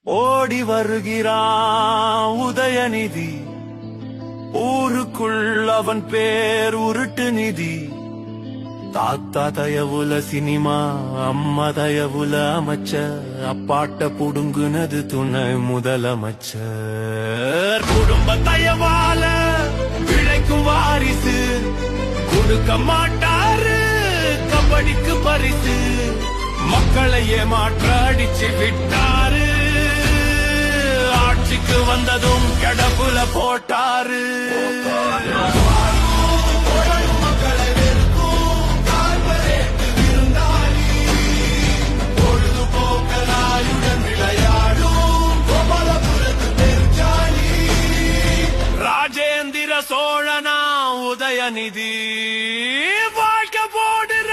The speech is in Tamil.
ஓடி வருகிறான் உதயநிதி, ஊருக்குள் அவன் பேர் உருட்டு நிதி. தாத்தா தயவுல சினிமா, அம்மா தயவுல அமைச்சர், அப்பாட்ட புடுங்குனது துணை முதலமைச்சர். குடும்ப தயவால பிழைக்கும் வாரிசு, கொடுக்க மாட்டாரு கபடிக்கு பரிசு. மக்களை ஏமாற்ற அடிச்சு விட்டாரு, ஆட்சிக்கு வந்ததும் கடப்புல போட்டாரு. ராஜேந்திர சோழனா உதயநிதி வாழ்க்கை போடுற